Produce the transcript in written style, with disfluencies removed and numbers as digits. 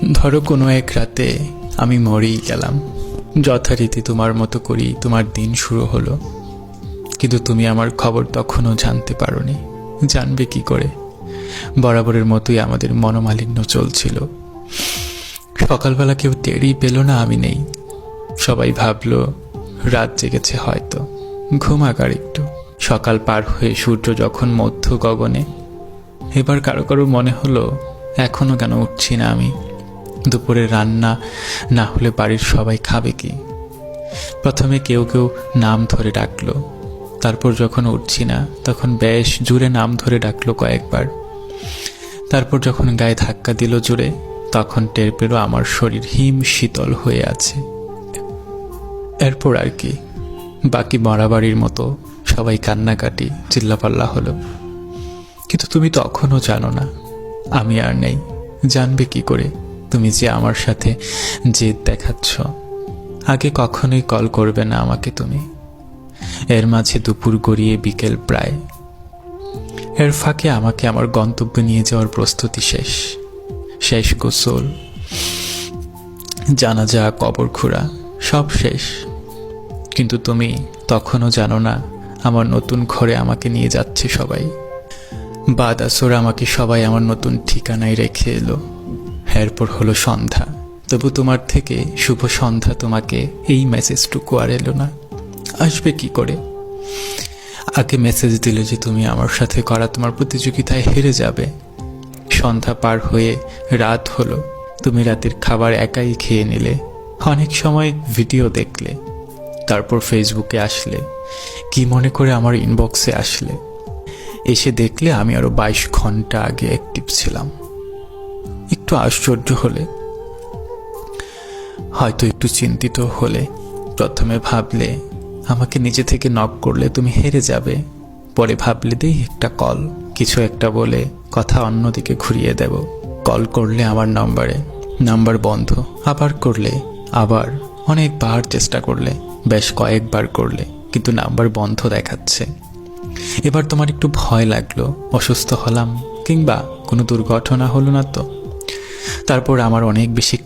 ধরো কোনো এক রাতে আমি মরেই গেলাম, যথারীতি তোমার মতো করেই তোমার দিন শুরু হলো, কিন্তু তুমি আমার খবর তখনও জানতে পারোনি। জানবে কি করে? বরাবরের মতোই আমাদের মনোমালিন্য চলছিল। সকালবেলা কেউ টেরই পেল না আমি নেই। সবাই ভাবলো রাত জেগেছে হয়তো, ঘুমাক আর একটু। সকাল পার হয়ে সূর্য যখন মধ্য গগনে, এবার কারো কারো মনে হলো এখনো কেন উঠছি না আমি। দুপুরে রান্না না হলে বাড়ির সবাই খাবে কি? প্রথমে কেউ কেউ নাম ধরে ডাকলো, তারপর যখন উঠছি না তখন বেশ জোরে নাম ধরে ডাকলো কয়েকবার। তারপর যখন গায়ে ধাক্কা দিল জোরে, তখন টের পেল আমার শরীর হিম শীতল হয়ে আছে। এরপর আর কি, বাকি মরাবাড়ির মতো সবাই কান্নাকাটি চিল্লাপাল্লা হলো। কিন্তু তুমি তখনও জানো না আমি আর নেই। জানবে কি করে তুমি যে আমার সাথে জেদ দেখাচ্ছ? আগে কখনোই কল করবে না আমাকে তুমি। এর মাঝে দুপুর গড়িয়ে বিকেল প্রায়। এর ফাঁকে আমাকে আমার গন্তব্যে নিয়ে যাওয়ার প্রস্তুতি শেষ। শেষ গোসল, জানাজা, কবর খোঁড়া সব শেষ। কিন্তু তুমি তখনও জানো না আমার নতুন ঘরে আমাকে নিয়ে যাচ্ছে সবাই। বাদ আসর আমাকে সবাই আমার নতুন ঠিকানায় রেখে এলো। এরপর হলো সন্ধ্যা, তবু তোমার থেকে শুভ সন্ধ্যা তোমাকে এই মেসেজটুকু আর এলো না। আসবে কি করে? আগে মেসেজ দিলে যে তুমি আমার সাথে করা তোমার প্রতিযোগিতায় হেরে যাবে। সন্ধ্যা পার হয়ে রাত হলো, তুমি রাতের খাবার একাই খেয়ে নিলে। অনেক সময় ভিডিও দেখলে, তারপর ফেসবুকে আসলে, কি মনে করে আমার ইনবক্সে আসলে। এসে দেখলে আমি আরো 22 ঘন্টা আগে অ্যাক্টিভ ছিলাম। একটু আশ্চর্য হলে, হয়তো একটু চিন্তিত হলে। প্রথমে ভাবলে আমাকে নিজে থেকে নক করলে তুমি হেরে যাবে। পরে ভাবলে দেই একটা কল, কিছু একটা বলে কথা অন্যদিকে ঘুরিয়ে দেব। কল করলে আমার নাম্বার বন্ধ, আবার করলে, আবার অনেকবার চেষ্টা করলে, বেশ কয়েকবার করলে, কিন্তু নাম্বার বন্ধ দেখাচ্ছে। এবার তোমার একটু ভয় লাগলো, অসুস্থ হলাম কিংবা কোনো দুর্ঘটনা হলো না তো। তারপর আমার অনেক বেশি